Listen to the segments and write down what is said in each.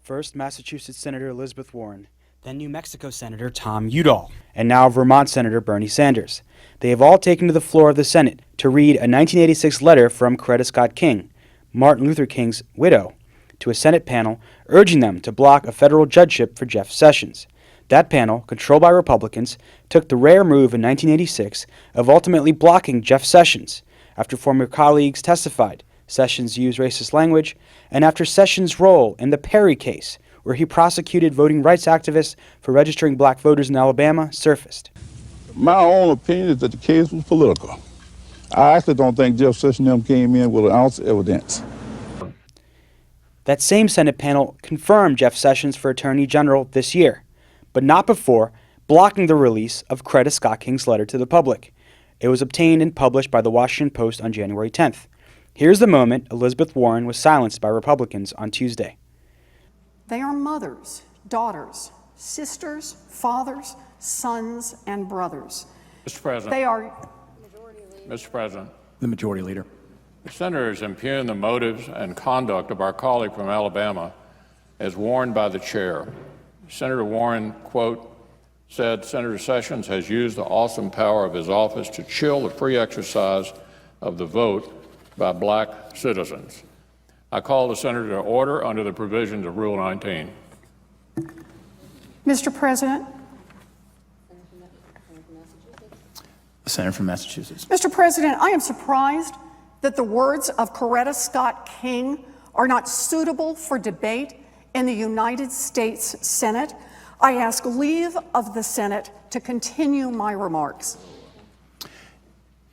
First, Massachusetts Senator Elizabeth Warren, then New Mexico Senator Tom Udall, and now Vermont Senator Bernie Sanders. They have all taken to the floor of the Senate to read a 1986 letter from Coretta Scott King, Martin Luther King's widow, to a Senate panel urging them to block a federal judgeship for Jeff Sessions. That panel, controlled by Republicans, took the rare move in 1986 of ultimately blocking Jeff Sessions after former colleagues testified Sessions used racist language, and after Sessions' role in the Perry case, where he prosecuted voting rights activists for registering black voters in Alabama, surfaced. My own opinion is that the case was political. I actually don't think Jeff Sessions came in with an ounce of evidence. That same Senate panel confirmed Jeff Sessions for Attorney General this year, but not before blocking the release of Coretta Scott King's letter to the public. It was obtained and published by the Washington Post on January 10th. Here's the moment Elizabeth Warren was silenced by Republicans on Tuesday. They are mothers, daughters, sisters, fathers, sons, and brothers. Mr. President. They are... Mr. President. The Majority Leader. The senators impugn the motives and conduct of our colleague from Alabama as warned by the chair. Senator Warren, quote, said Senator Sessions has used the awesome power of his office to chill the free exercise of the vote by black citizens. I call the senator to order under the provisions of Rule 19. Mr. President. The Senator from Massachusetts. Mr. President, I am surprised that the words of Coretta Scott King are not suitable for debate in the United States Senate. I ask leave of the Senate to continue my remarks.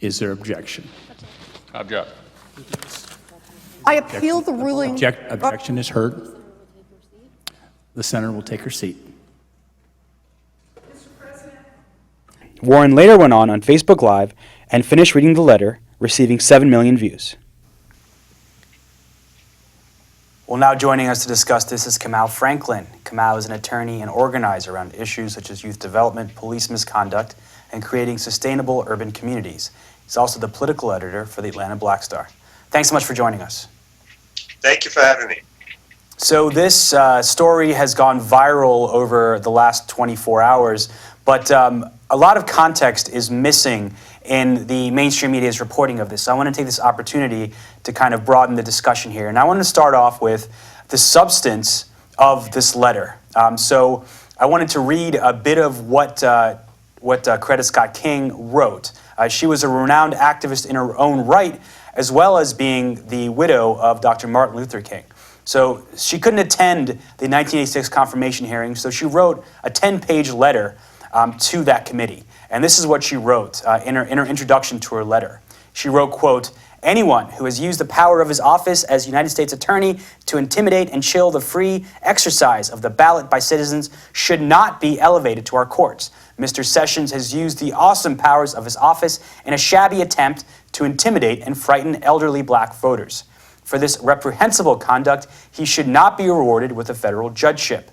Is there objection? Object. I appeal the ruling. Objection is heard. The senator will take her seat. Warren later went on Facebook Live and finished reading the letter, receiving 7 million views. Well, now joining us to discuss this is Kamau Franklin. Kamau is an attorney and organizer around issues such as youth development, police misconduct, and creating sustainable urban communities. He's also the political editor for the Atlanta Black Star. Thanks so much for joining us. Thank you for having me. So this story has gone viral over the last 24 hours, but a lot of context is missing in the mainstream media's reporting of this. So I want to take this opportunity to kind of broaden the discussion here. And I want to start off with the substance of this letter. So I wanted to read a bit of what Coretta Scott King wrote. She was a renowned activist in her own right, as well as being the widow of Dr. Martin Luther King. So she couldn't attend the 1986 confirmation hearing, so she wrote a 10-page letter to that committee. And this is what she wrote in her introduction to her letter. She wrote, quote, "Anyone who has used the power of his office as United States Attorney to intimidate and chill the free exercise of the ballot by citizens should not be elevated to our courts. Mr. Sessions has used the awesome powers of his office in a shabby attempt to intimidate and frighten elderly black voters. For this reprehensible conduct, he should not be rewarded with a federal judgeship."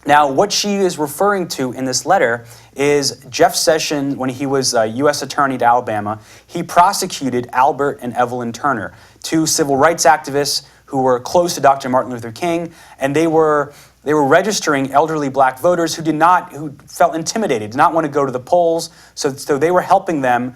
Now, what she is referring to in this letter is Jeff Sessions, when he was U.S. Attorney to Alabama, he prosecuted Albert and Evelyn Turner, two civil rights activists who were close to Dr. Martin Luther King, and they were registering elderly black voters who felt intimidated, did not want to go to the polls, so they were helping them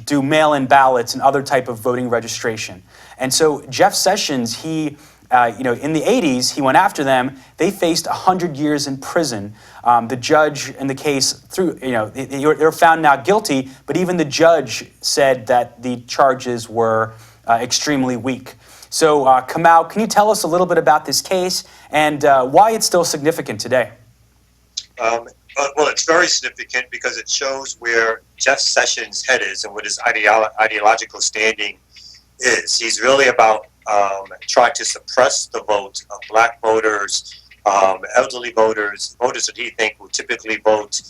do mail-in ballots and other type of voting registration. And so Jeff Sessions, he in the 80s, he went after them. They faced 100 years in prison. The judge in the case, they were found not guilty, but even the judge said that the charges were extremely weak. So, Kamau, can you tell us a little bit about this case and why it's still significant today? Well, it's very significant because it shows where Jeff Sessions' head is and what his ideological standing is. He's really about trying to suppress the vote of black voters, elderly voters, voters that he think will typically vote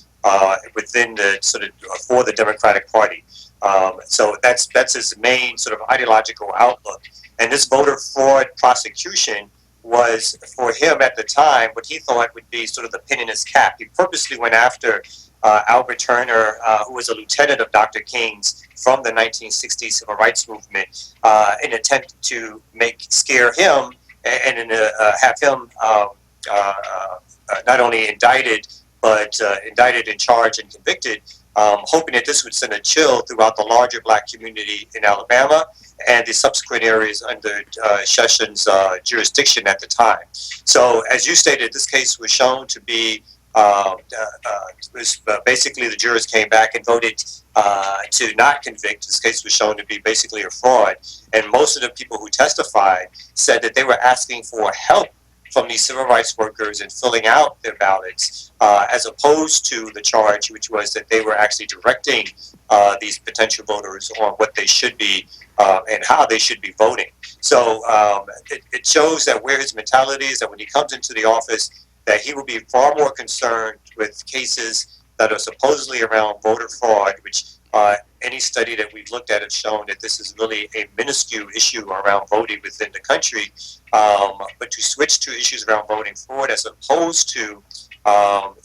within the sort of for the Democratic Party. So that's his main sort of ideological outlook. And this voter fraud prosecution was, for him at the time, what he thought would be sort of the pin in his cap. He purposely went after Albert Turner, who was a lieutenant of Dr. King's from the 1960s civil rights movement, in an attempt to scare him and have him not only indicted, but indicted and charged and convicted, hoping that this would send a chill throughout the larger black community in Alabama and the subsequent areas under Sessions' jurisdiction at the time. So, as you stated, this case was shown to be, basically the jurors came back and voted to not convict. This case was shown to be basically a fraud. And most of the people who testified said that they were asking for help from these civil rights workers in filling out their ballots, as opposed to the charge, which was that they were actually directing these potential voters on what they should be and how they should be voting. So it shows that where his mentality is, that when he comes into the office, that he will be far more concerned with cases that are supposedly around voter fraud, which any study that we've looked at has shown that this is really a minuscule issue around voting within the country, but to switch to issues around voting fraud as opposed to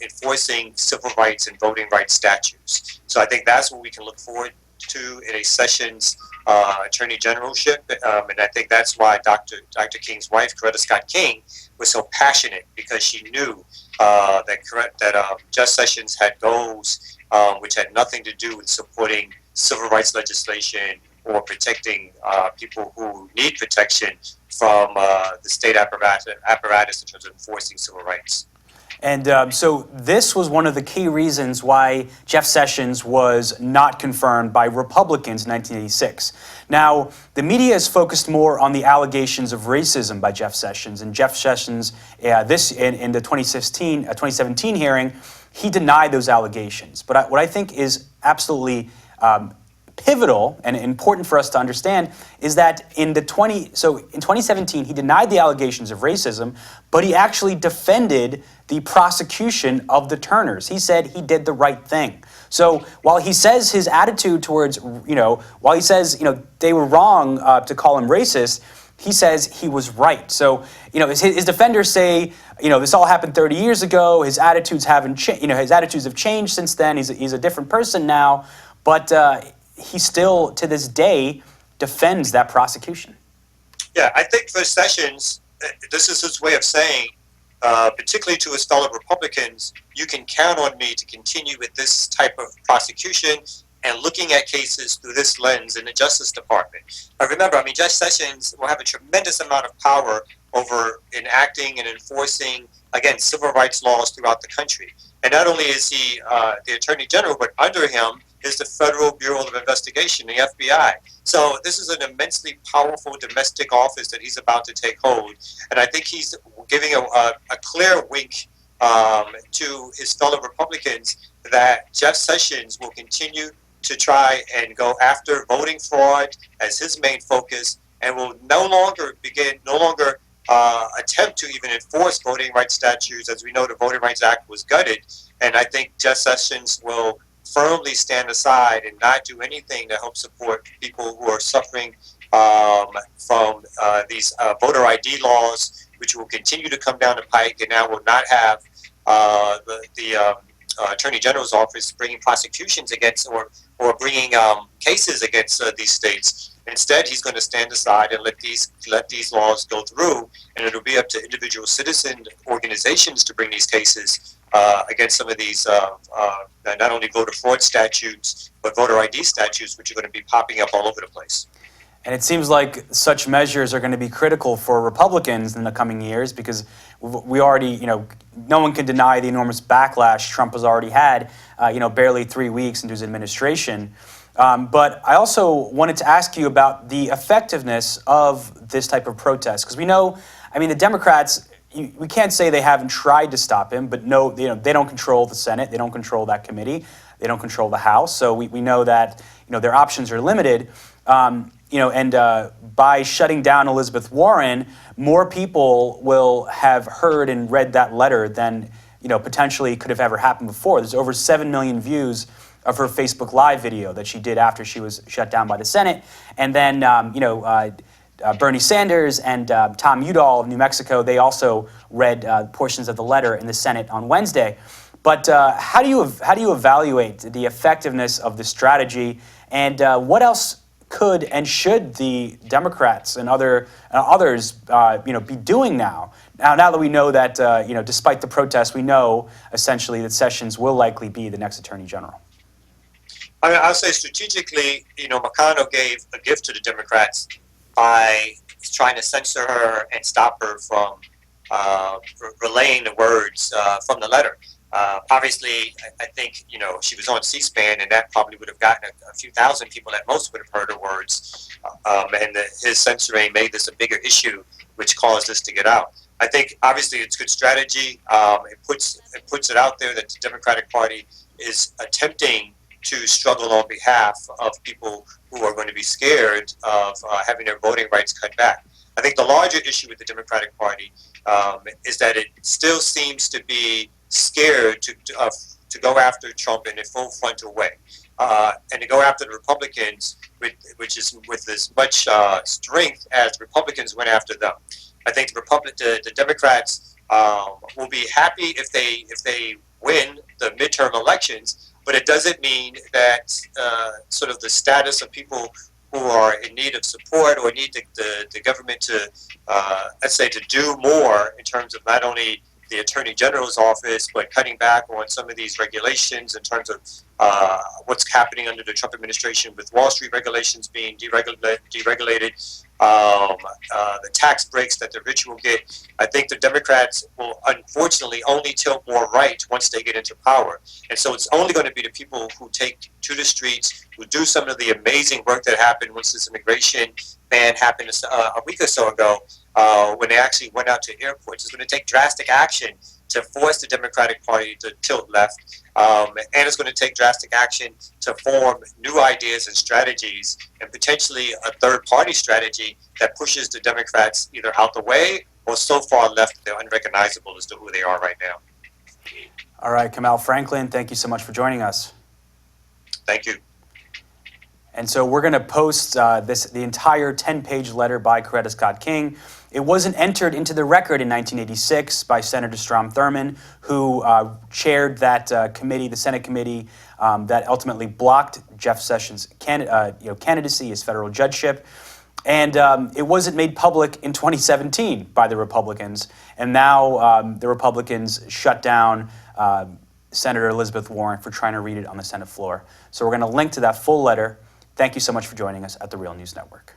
enforcing civil rights and voting rights statutes. So I think that's what we can look forward to in a Sessions Attorney Generalship, and I think that's why Dr. King's wife, Coretta Scott King, was so passionate, because she knew that Judge Sessions had goals which had nothing to do with supporting civil rights legislation or protecting people who need protection from the state apparatus in terms of enforcing civil rights. And so this was one of the key reasons why Jeff Sessions was not confirmed by Republicans in 1986. Now, the media is focused more on the allegations of racism by Jeff Sessions. And Jeff Sessions, in the 2017 hearing, he denied those allegations. But what I think is absolutely pivotal and important for us to understand is that in 2017, he denied the allegations of racism, but he actually defended the prosecution of the Turners. He said he did the right thing. So while he says his attitude towards, while he says, they were wrong to call him racist, he says he was right. So, his defenders say, this all happened 30 years ago. His attitudes haven't changed. His attitudes have changed since then. He's a different person now. But he still, to this day, defends that prosecution. Yeah, I think for Sessions, this is his way of saying, particularly to his fellow Republicans, you can count on me to continue with this type of prosecution and looking at cases through this lens in the Justice Department. Remember, Judge Sessions will have a tremendous amount of power over enacting and enforcing, again, civil rights laws throughout the country. And not only is he the Attorney General, but under him is the Federal Bureau of Investigation, the FBI. So this is an immensely powerful domestic office that he's about to take hold. And I think he's giving a clear wink to his fellow Republicans that Jeff Sessions will continue to try and go after voting fraud as his main focus, and will no longer attempt to even enforce voting rights statutes. As we know, the Voting Rights Act was gutted, and I think Jeff Sessions will firmly stand aside and not do anything to help support people who are suffering from these voter ID laws, which will continue to come down the pike, and now will not have the Attorney General's office bringing prosecutions against or bringing cases against these states. Instead, he's going to stand aside and let these laws go through, and it'll be up to individual citizen organizations to bring these cases against some of these not only voter fraud statutes, but voter ID statutes, which are going to be popping up all over the place. And it seems like such measures are going to be critical for Republicans in the coming years, because we already, no one can deny the enormous backlash Trump has already had, barely 3 weeks into his administration. But I also wanted to ask you about the effectiveness of this type of protest, because we know, the Democrats, we can't say they haven't tried to stop him, but no, they don't control the Senate, they don't control that committee, they don't control the House, so we know that their options are limited. By shutting down Elizabeth Warren, more people will have heard and read that letter than potentially could have ever happened before. There's over 7 million views of her Facebook Live video that she did after she was shut down by the Senate, and then Bernie Sanders and Tom Udall of New Mexico, they also read portions of the letter in the Senate on Wednesday. But how do you evaluate the effectiveness of this strategy, and what else could and should the Democrats and others be doing now? Now that we know that despite the protests, we know essentially that Sessions will likely be the next Attorney General. I mean, I'll say strategically, McConnell gave a gift to the Democrats by trying to censor her and stop her from relaying the words from the letter. Obviously, I think, she was on C-SPAN, and that probably would have gotten a few thousand people at most would have heard her words. His censoring made this a bigger issue, which caused this to get out. I think, obviously, it's good strategy. It puts it out there that the Democratic Party is attempting to struggle on behalf of people who are going to be scared of having their voting rights cut back. I think the larger issue with the Democratic Party is that it still seems to be scared to go after Trump in a full frontal way, and to go after the Republicans, which is with as much strength as Republicans went after them. I think the Democrats will be happy if they win the midterm elections, but it doesn't mean that sort of the status of people who are in need of support or need the government to, let's say, to do more in terms of not only the Attorney General's office, but cutting back on some of these regulations in terms of what's happening under the Trump administration with Wall Street regulations being deregulated, the tax breaks that the rich will get. I think the Democrats will unfortunately only tilt more right once they get into power. And so it's only going to be the people who take to the streets, who do some of the amazing work that happened once this immigration ban happened a week or so ago, when they actually went out to airports. It's going to take drastic action to force the Democratic Party to tilt left, and it's going to take drastic action to form new ideas and strategies, and potentially a third-party strategy that pushes the Democrats either out the way or so far left they're unrecognizable as to who they are right now. All right, Kamau Franklin, thank you so much for joining us. Thank you. And so we're going to post the entire 10-page letter by Coretta Scott King. It wasn't entered into the record in 1986 by Senator Strom Thurmond, who chaired that committee, the Senate committee, that ultimately blocked Jeff Sessions' candidacy, his federal judgeship. And it wasn't made public in 2017 by the Republicans. And now the Republicans shut down Senator Elizabeth Warren for trying to read it on the Senate floor. So we're going to link to that full letter. Thank you so much for joining us at The Real News Network.